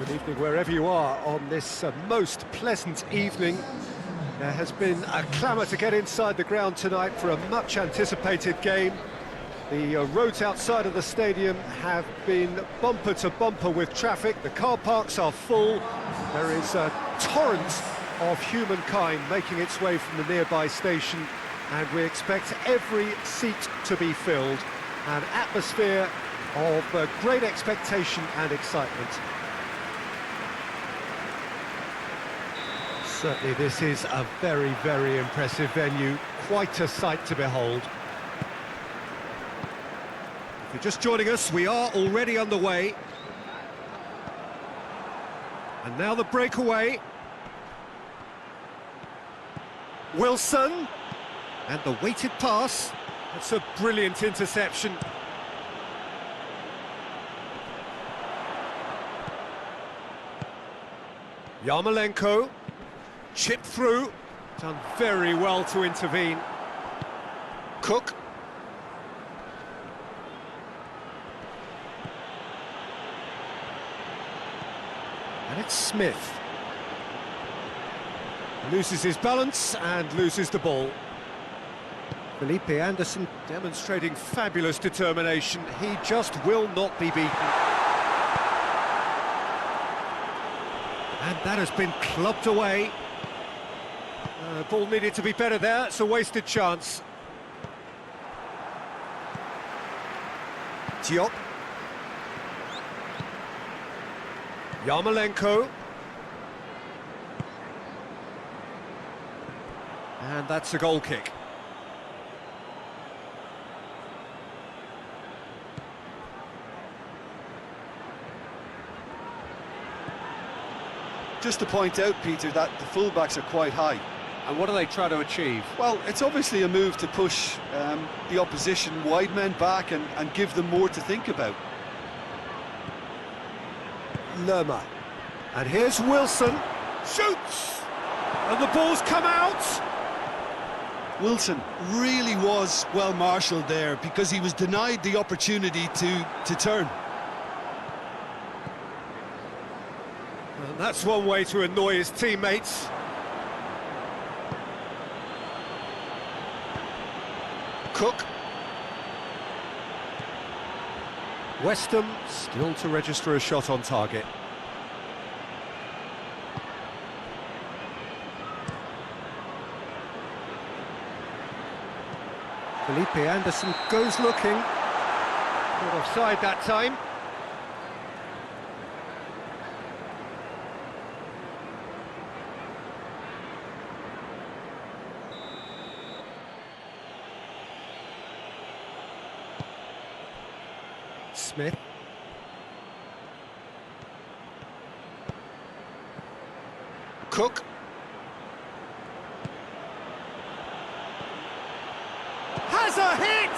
Good evening wherever you are on this most pleasant evening. There has been a clamour to get inside the ground tonight for a much anticipated game. The roads outside of the stadium have been bumper to bumper with traffic. The car parks are full. There is a torrent of humankind making its way from the nearby station, and we expect every seat to be filled. An atmosphere of great expectation and excitement. Certainly this is a very, very impressive venue, quite a sight to behold. If you're just joining us, we are already underway. And now the breakaway. Wilson, and the weighted pass. That's a brilliant interception. Yarmolenko. Chip through, done very well to intervene. Cook. And it's Smith. Loses his balance and loses the ball. Felipe Anderson demonstrating fabulous determination. He just will not be beaten. And that has been clubbed away. The ball needed to be better there, it's a wasted chance. Diop. Yarmolenko. And that's a goal kick. Just to point out, Peter, that the fullbacks are quite high. And what do they try to achieve? Well, it's obviously a move to push the opposition wide men back and give them more to think about. Lerma. And here's Wilson. Shoots! And the ball's come out! Wilson really was well marshalled there because he was denied the opportunity to turn. And that's one way to annoy his teammates. Cook. West Ham still to register a shot on target. Felipe Anderson goes looking. Not offside that time. Smith. Cook. Has a hit!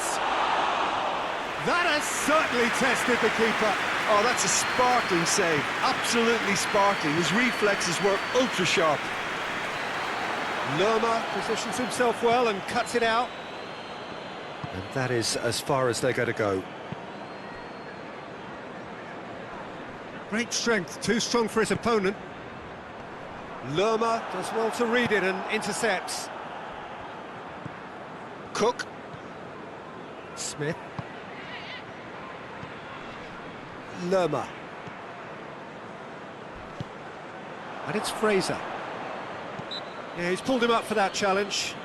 That has certainly tested the keeper. Oh, that's a sparkling save. Absolutely sparkling. His reflexes were ultra sharp. Lerma positions himself well and cuts it out. And that is as far as they're going to go. Great strength, too strong for his opponent. Lerma does well to read it and intercepts. Cook. Smith. Lerma. And it's Fraser. Yeah, he's pulled him up for that challenge.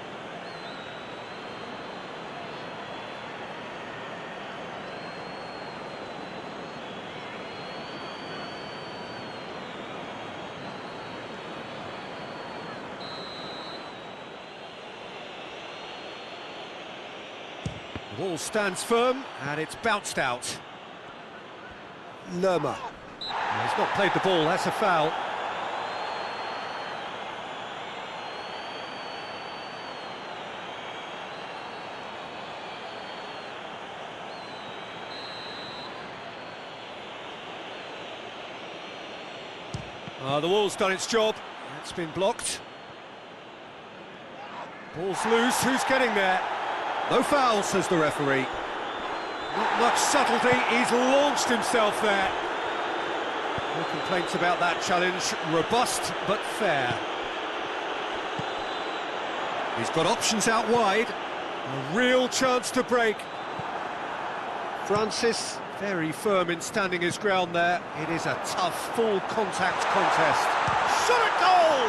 The ball stands firm, and it's bounced out. Lerma. He's not played the ball, that's a foul. The wall's done its job. It's been blocked. Ball's loose, who's getting there? No foul, says the referee. Not much subtlety, he's launched himself there. No complaints about that challenge. Robust but fair. He's got options out wide. A real chance to break. Francis, very firm in standing his ground there. It is a tough, full contact contest. Shot at goal!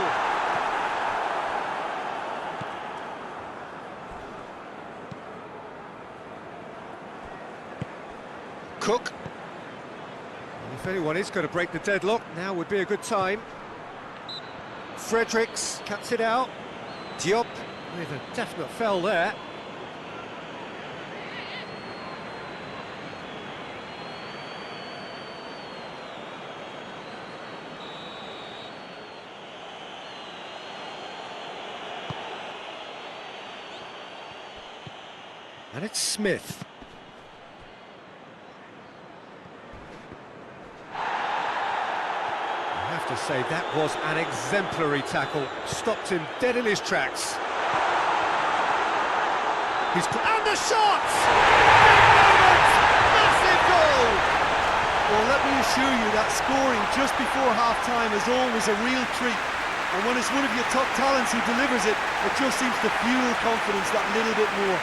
Cook. If anyone is going to break the deadlock, now would be a good time. Fredericks cuts it out. Diop with a definite foul there. And it's Smith. I have to say, that was an exemplary tackle. Stopped him dead in his tracks. And the shot! Big moment! Massive goal! Well, let me assure you that scoring just before half-time is always a real treat. And when it's one of your top talents who delivers it, it just seems to fuel confidence that little bit more.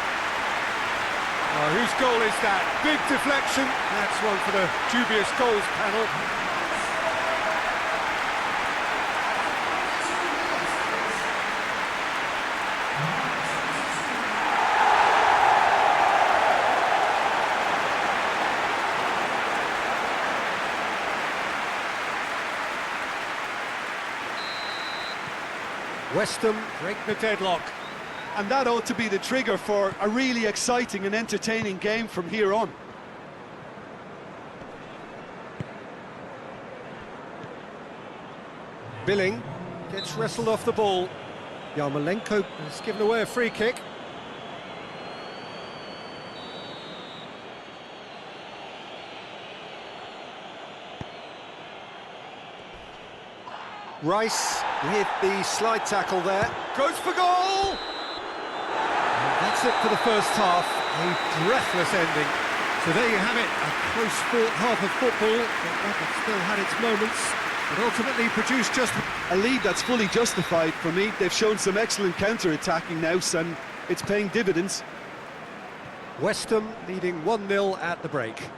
Oh, whose goal is that? Big deflection. That's one for the dubious goals panel. West Ham break the deadlock. And that ought to be the trigger for a really exciting and entertaining game from here on. Billing gets wrestled off the ball. Yarmolenko has given away a free kick. Rice with the slide tackle there. Goes for goal! And that's it for the first half. A breathless ending. So there you have it. A close-fought half of football, but that still had its moments. But ultimately produced just a lead that's fully justified for me. They've shown some excellent counter-attacking now, and it's paying dividends. West Ham leading 1-0 at the break.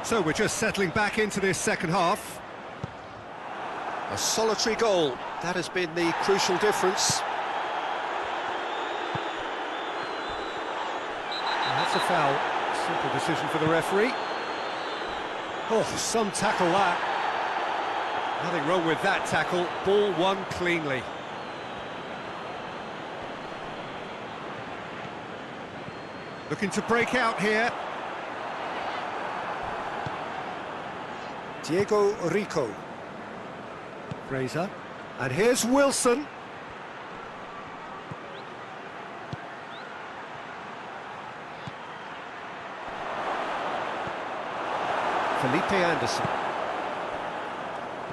So we're just settling back into this second half. A solitary goal, that has been the crucial difference. And that's a foul. Simple decision for the referee. Oh, some tackle that. Nothing wrong with that tackle. Ball won cleanly. Looking to break out here. Diego Rico. Fraser. And here's Wilson. Felipe Anderson.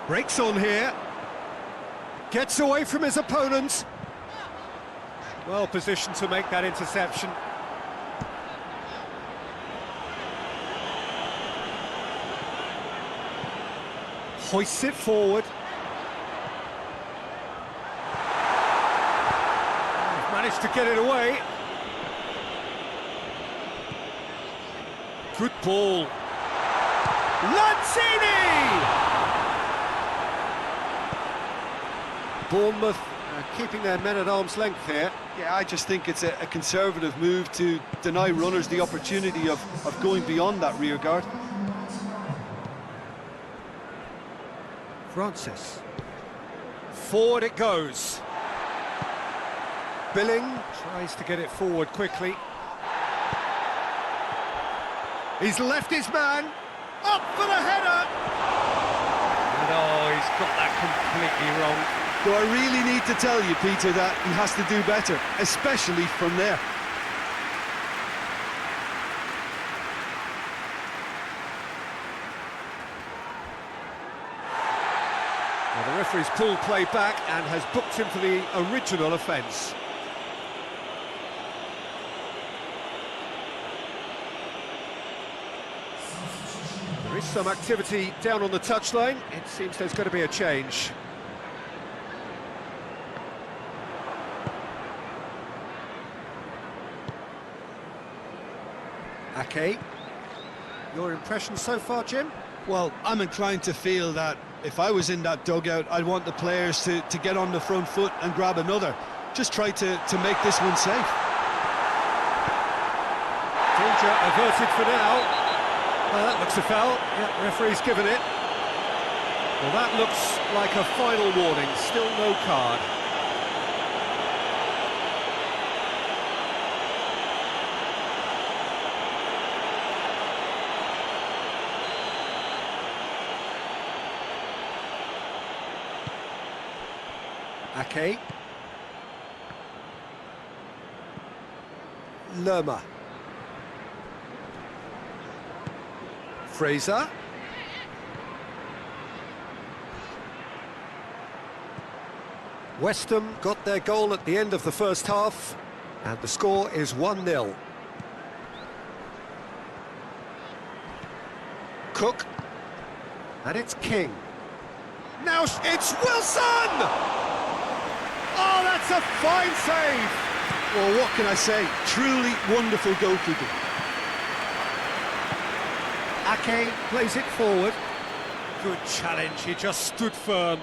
Breaks on here. Gets away from his opponent. Well positioned to make that interception. Hoists it forward. Managed to get it away. Good ball. Lanzini! Bournemouth keeping their men at arm's length here. Yeah, I just think it's a conservative move to deny runners the opportunity of going beyond that rear guard. Francis. Forward it goes. Billing tries to get it forward quickly. He's left his man. Up for the header! And oh, he's got that completely wrong. Do I really need to tell you, Peter, that he has to do better, especially from there? Well, the referee's pulled play back and has booked him for the original offence. There is Some activity down on the touchline. It seems there's going to be a change. Ake. Your impression so far, Jim? Well, I'm inclined to feel that if I was in that dugout, I'd want the players to get on the front foot and grab another. Just try to make this one safe. Danger averted for now. That looks a foul. Yeah, referee's given it. Well, that looks like a final warning. Still no card. Ake. Lerma. Fraser. West Ham got their goal at the end of the first half, and the score is 1-0. Cook. And it's King. Now it's Wilson! Oh, that's a fine save! Well, what can I say? Truly wonderful goalkeeping. Ake plays it forward. Good challenge, he just stood firm.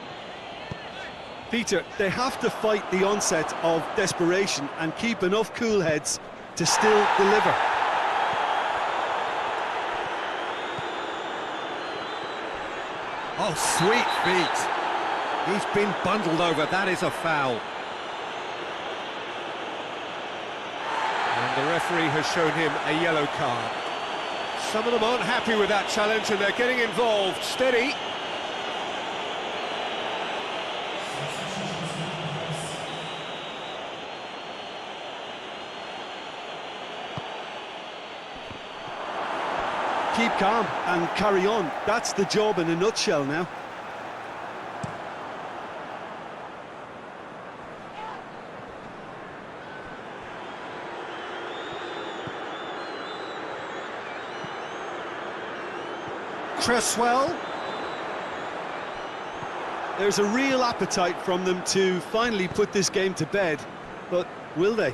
Peter, they have to fight the onset of desperation and keep enough cool heads to still deliver. Oh, sweet feet. He's been bundled over, that is a foul. And the referee has shown him a yellow card. Some of them aren't happy with that challenge and they're getting involved. Steady. Keep calm and carry on. That's the job in a nutshell now. Cresswell. There's a real appetite from them to finally put this game to bed, but will they?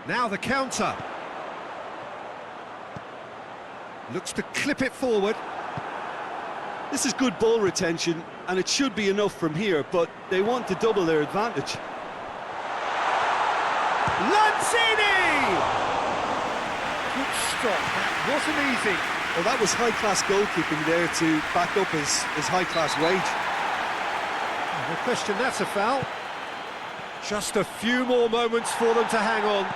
Now the counter. Looks to clip it forward. This is good ball retention, and it should be enough from here, but they want to double their advantage. Lanzini! Good stop, that wasn't easy. Well, that was high-class goalkeeping there to back up his high-class wage. No question, that's a foul. Just a few more moments for them to hang on.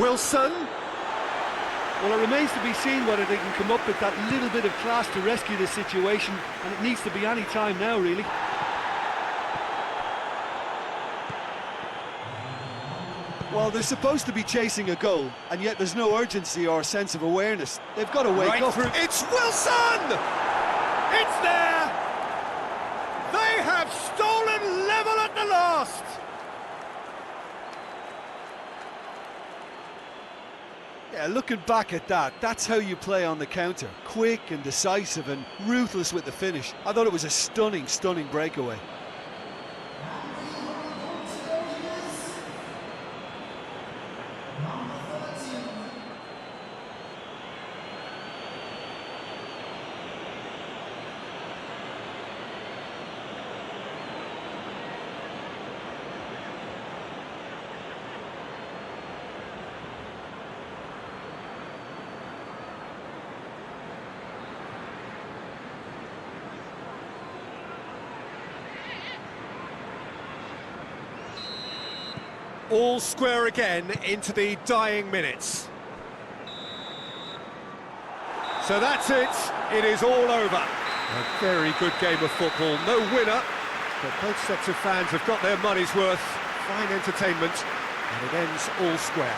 Wilson. Well, it remains to be seen whether they can come up with that little bit of class to rescue this situation, and it needs to be any time now, really. Well, they're supposed to be chasing a goal, and yet there's no urgency or sense of awareness. They've got to wake up. It's Wilson! It's there! They have stolen level at the last! Yeah, looking back at that, that's how you play on the counter. Quick and decisive and ruthless with the finish. I thought it was a stunning, stunning breakaway. All square again into the dying minutes. So that's it. It is all over. A very good game of football. No winner, but both sets of fans have got their money's worth. Fine entertainment, and it ends all square.